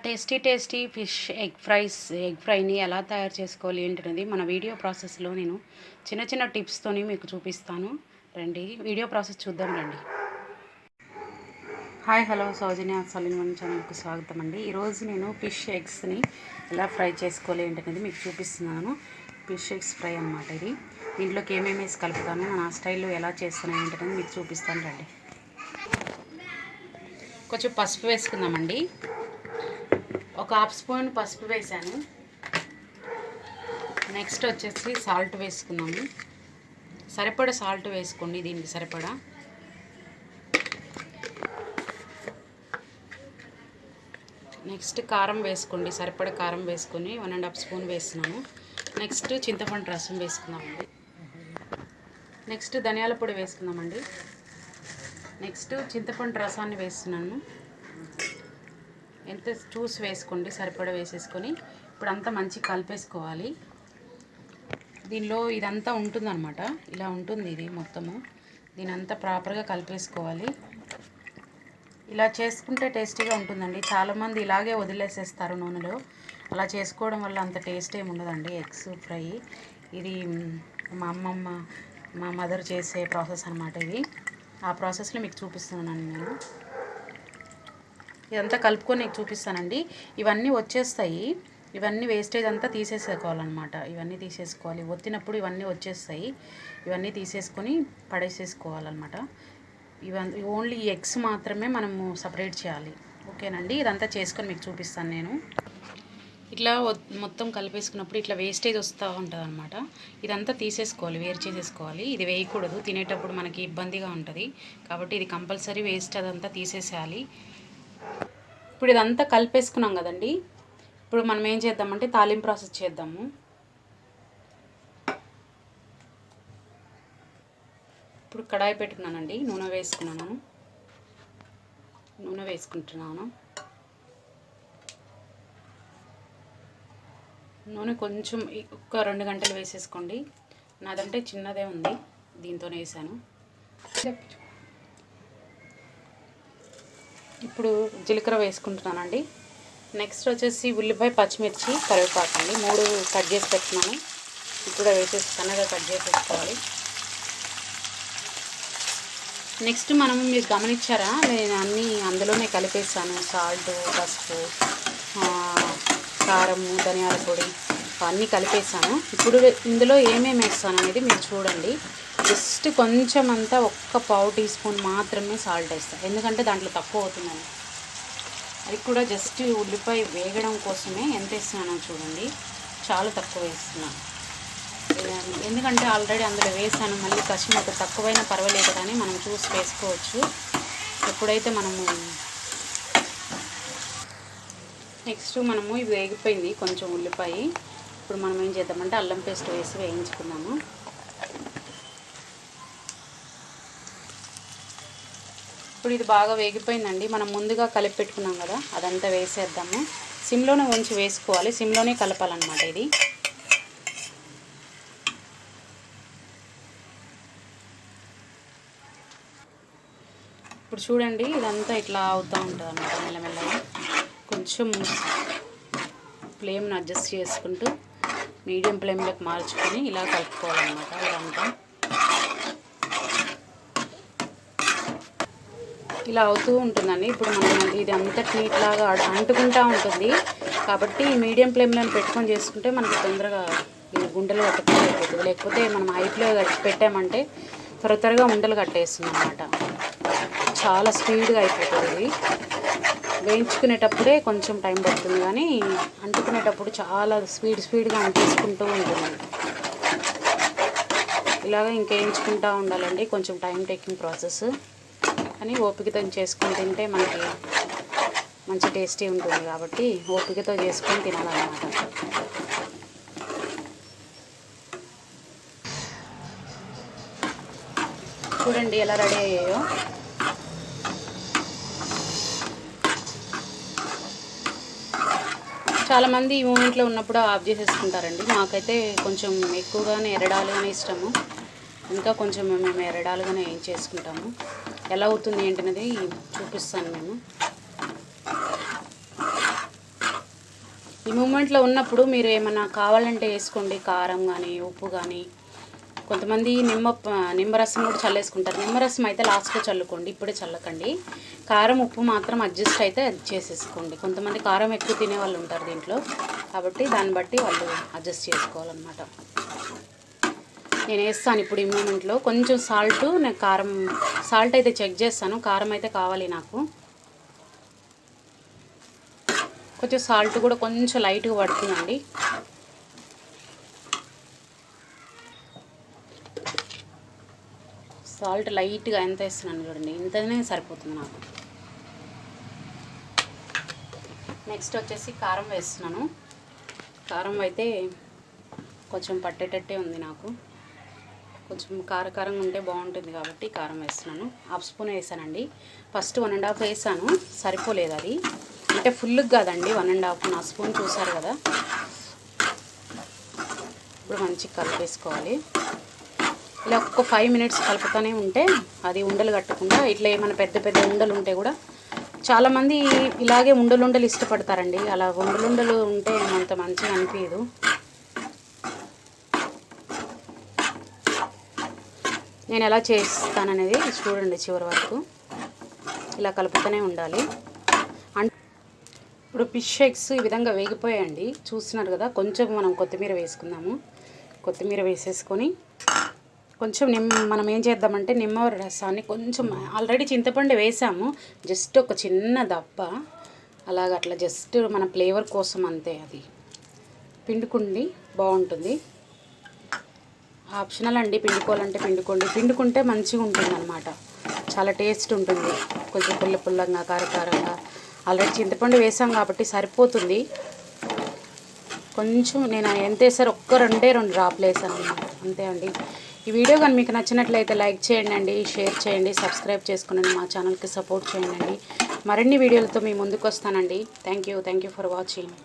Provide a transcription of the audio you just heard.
Tasty fish egg ఫ్రైని ఎలా తయారు చేసుకోవాలి ఏంటనేది మన వీడియో ప్రాసెస్లో నేను చిన్న టిప్స్తోని మీకు చూపిస్తాను. రండి వీడియో ప్రాసెస్ చూద్దాం రండి. హాయ్ హలో సౌజన్య సలీన్ ఛానల్కి స్వాగతం అండి. ఈరోజు నేను ఫిష్ ఎగ్స్ని ఎలా ఫ్రై చేసుకోవాలి ఏంటనేది మీకు చూపిస్తున్నాను. ఫిష్ ఎగ్స్ ఫ్రై అన్నమాట ఇది. దీంట్లోకి ఏమేమి వేసి కలుపుతాను, నా స్టైల్లో ఎలా చేస్తాను ఏంటనేది మీకు చూపిస్తాను రండి. కొంచెం పసుపు వేసుకుందామండి. ఒక హాఫ్ స్పూన్ పసుపు వేసాను. నెక్స్ట్ వచ్చేసి సాల్ట్ వేసుకున్నాము. సరిపడా సాల్ట్ వేసుకోండి, దీనికి సరిపడా. నెక్స్ట్ కారం వేసుకోండి, సరిపడా కారం వేసుకొని 1.5 స్పూన్ వేస్తున్నాను. నెక్స్ట్ చింతపండు రసం వేసుకుందామండి. నెక్స్ట్ ధనియాల పొడి వేసుకుందామండి. నెక్స్ట్ చింతపండు రసాన్ని వేస్తున్నాను. ఎంత చూసి వేసుకోండి, సరిపడా వేసేసుకొని ఇప్పుడు అంతా మంచి కలిపేసుకోవాలి. దీనిలో ఇదంతా ఉంటుందన్నమాట, ఇలా ఉంటుంది ఇది మొత్తము. దీని అంతా ప్రాపర్గా కలిపేసుకోవాలి. ఇలా చేసుకుంటే టేస్టీగా ఉంటుందండి. చాలామంది ఇలాగే వదిలేసేస్తారు నూనెలో. అలా చేసుకోవడం వల్ల అంత టేస్ట్ ఏమి ఉండదండి ఎగ్స్ ఫ్రై. ఇది మా మదర్ చేసే ప్రాసెస్ అన్నమాట ఇది. ఆ ప్రాసెస్లో మీకు చూపిస్తున్నాను నేను. ఇదంతా కలుపుకొని నీకు చూపిస్తానండి. ఇవన్నీ వచ్చేస్తాయి, ఇవన్నీ వేస్టేజ్ అంతా తీసేసుకోవాలన్నమాట. ఇవన్నీ తీసేసుకోవాలి, ఒత్తినప్పుడు ఇవన్నీ వచ్చేస్తాయి. ఇవన్నీ తీసేసుకొని పడేసేసుకోవాలన్నమాట. ఇవన్నీ ఓన్లీ ఎగ్స్ మాత్రమే మనము సపరేట్ చేయాలి. ఓకేనండి, ఇదంతా చేసుకొని మీకు చూపిస్తాను నేను. ఇట్లా మొత్తం కలిపేసుకున్నప్పుడు ఇట్లా వేస్టేజ్ వస్తూ ఉంటుంది అనమాట. ఇదంతా తీసేసుకోవాలి, వేరు చేసేసుకోవాలి. ఇది వేయకూడదు, తినేటప్పుడు మనకి ఇబ్బందిగా ఉంటుంది కాబట్టి ఇది కంపల్సరీ వేస్ట్ అదంతా తీసేసేయాలి. ఇప్పుడు ఇదంతా కలిపేసుకున్నాం కదండి. ఇప్పుడు మనం ఏం చేద్దామంటే తాలింపు ప్రాసెస్ చేద్దాము. ఇప్పుడు కడాయి పెట్టుకున్నానండి, నూనె వేసుకుంటున్నాను. నూనె కొంచెం ఒక 2 గంటలు వేసేసుకోండి. నాదంటే చిన్నదే ఉంది, దీంతోనే వేసాను. ఇప్పుడు జీలకర్ర వేసుకుంటున్నానండి. నెక్స్ట్ వచ్చేసి ఉల్లిపాయ, పచ్చిమిర్చి, కరివేపాకు అండి 3 కట్ చేసి పెట్టుకున్నాను. ఇప్పుడు వేసేసి సన్నగా కట్ చేసేసుకోవాలి. నెక్స్ట్ మీరు గమనించారా, నేను అన్నీ అందులోనే కలిపేసాను. సాల్ట్, పసుపు, కారము, ధనియాల పొడి అన్నీ కలిపేసాను. ఇప్పుడు ఇందులో ఏమేమి వేస్తాను అనేది మీరు చూడండి. జస్ట్ కొంచెం అంతా 1 పావు టీ స్పూన్ మాత్రమే సాల్ట్ వేస్తాను, ఎందుకంటే దాంట్లో తక్కువ అవుతుందని. అది కూడా జస్ట్ ఉల్లిపాయ వేగడం కోసమే ఎంత వేస్తున్నానో చూడండి, చాలా తక్కువ వేస్తున్నాను. ఎందుకంటే ఆల్రెడీ అందులో వేసాను. మళ్ళీ కసిమత తక్కువైనా పర్వాలేదు కానీ మనం చూసి వేసుకోవచ్చు ఎప్పుడైతే మనము. నెక్స్ట్ ఇది వేగిపోయింది కొంచెం ఉల్లిపాయ. ఇప్పుడు మనం ఏం చేద్దామంటే అల్లం పేస్ట్ వేసి వేయించుకున్నాము. ఇప్పుడు ఇది బాగా వేగిపోయిందండి. మనం ముందుగా కలిపి పెట్టుకున్నాం కదా, అదంతా వేసేద్దాము. సిమ్లోనే ఉంచి వేసుకోవాలి, సిమ్లోనే కలపాలన్నమాట ఇది. ఇప్పుడు చూడండి, ఇదంతా ఇట్లా అవుతూ ఉంటుంది అన్నమాట మెల్లమెల్లగా. కొంచెం ఫ్లేమ్ని అడ్జస్ట్ చేసుకుంటూ మీడియం ఫ్లేమ్లోకి మార్చుకొని ఇలా కలుపుకోవాలన్నమాట. ఇదంతా ఇలా అవుతూ ఉంటుందండి. ఇప్పుడు మనం ఇది అంతా నీట్లాగా అంటుకుంటూ ఉంటుంది కాబట్టి మీడియం ఫ్లేమ్లో పెట్టుకొని చేసుకుంటే మనకి తొందరగా ఇది గుంటలు కట్టుకుంటూ అయిపోతుంది. లేకపోతే మనం హైట్లో పెట్టామంటే త్వరగా ఉండలు కట్టేస్తుంది అన్నమాట. చాలా స్పీడ్గా అయిపోతుంది ఇది. వేయించుకునేటప్పుడే కొంచెం టైం పడుతుంది కానీ అంటుకునేటప్పుడు చాలా స్పీడ్గా అంటేసుకుంటూ ఉంటుంది. ఇలాగ వేయించుకుంటూ ఉండాలండి, కొంచెం టైం టేకింగ్ ప్రాసెస్. కానీ ఓపికతో చేసుకొని తింటే మనకి మంచి టేస్టీ ఉంటుంది కాబట్టి ఓపికతో చేసుకొని తినాలన్నమాట. చూడండి ఎలా రెడీ అయ్యాయో. చాలామంది ఈ మూమెంట్లో ఉన్నప్పుడు ఆఫ్ చేసేసుకుంటారండి. మాకైతే కొంచెం ఎక్కువగానే ఎరడాలుగానే ఇష్టము. ఇంకా కొంచెం మేము ఎరడాలుగానే ఏం చేసుకుంటాము. ఎలా అవుతుంది ఏంటనేది చూపిస్తాను నేను. ఈ మూమెంట్లో ఉన్నప్పుడు మీరు ఏమైనా కావాలంటే వేసుకోండి, కారం కానీ ఉప్పు కానీ. కొంతమంది నిమ్మరసం కూడా చల్లేసుకుంటారు. నిమ్మరసం అయితే లాస్ట్లో చల్లుకోండి, ఇప్పుడే చల్లకండి. కారం ఉప్పు మాత్రం అడ్జస్ట్ అయితే చేసేసుకోండి. కొంతమంది కారం ఎక్కువ తినే వాళ్ళు ఉంటారు దీంట్లో, కాబట్టి దాన్ని బట్టి వాళ్ళు అడ్జస్ట్ చేసుకోవాలన్నమాట. నేను వేస్తాను ఇప్పుడు ఈ మూమెంట్లో కొంచెం నేను సాల్ట్ అయితే చెక్ చేస్తాను. కారం అయితే కావాలి నాకు. కొంచెం సాల్ట్ కూడా కొంచెం లైట్గా పడుతుందండి. సాల్ట్ లైట్గా ఎంత వేస్తున్నాను చూడండి, ఇంతనే సరిపోతుంది నాకు. నెక్స్ట్ వచ్చేసి కారం వేస్తున్నాను. కారం అయితే కొంచెం పట్టేటట్టే ఉంది నాకు. కొంచెం కారంగా ఉంటే బాగుంటుంది కాబట్టి కారం వేస్తున్నాను. 1/2 స్పూన్ వేసానండి. ఫస్ట్ 1.5 వేసాను, సరిపోలేదు అది. అంటే ఫుల్గా కాదండి, 1.5 నా స్పూన్ చూసారు కదా. ఇప్పుడు మంచిగా కలిపేసుకోవాలి. ఇలా ఒక్క 5 మినిట్స్ కలుపుతూనే ఉంటే అది ఉండలు కట్టకుండా, ఇట్లా ఏమైనా పెద్ద ఉండలు ఉంటే కూడా, చాలామంది ఇలాగే ఉండలు ఇష్టపడతారండి. అలా ఉండలు ఉంటే అంత మంచిగా అనిపించదు. నేను ఎలా చేస్తాననేది చూడండి చివరి వరకు. ఇలా కలుపుతూనే ఉండాలి. ఇప్పుడు ఫిష్ ఎగ్స్ ఈ విధంగా వేగిపోయాయండి, చూస్తున్నారు కదా. కొంచెం మనం కొత్తిమీర వేసుకుందాము. కొత్తిమీర వేసేసుకొని కొంచెం మనం ఏం చేద్దామంటే నిమ్మ రసాన్ని కొంచెం, ఆల్రెడీ చింతపండు వేసాము, జస్ట్ ఒక చిన్న దప్ప అట్లా జస్ట్ మన ఫ్లేవర్ కోసం అంతే. అది పిండుకుండి బాగుంటుంది. ఆప్షనల్ అండి, పిండుకోవాలంటే పిండుకుంటే మంచిగా ఉంటుంది అన్నమాట. చాలా టేస్ట్ ఉంటుంది. కొంచెం పుల్లగా కారంగా. ఆల్రెడీ చింతపండు వేసాం కాబట్టి సరిపోతుంది. కొంచెం నేను ఎంత వేసారు, ఒక్క 2 డ్రాప్లు వేసాను అన్నమాట, అంతే అండి. ఈ వీడియో కానీ మీకు నచ్చినట్లయితే లైక్ చేయండి, షేర్ చేయండి, సబ్స్క్రైబ్ చేసుకోండి, మా ఛానల్కి సపోర్ట్ చేయండి. మరిన్ని వీడియోలతో మీ ముందుకు వస్తానండి. Thank you for watching.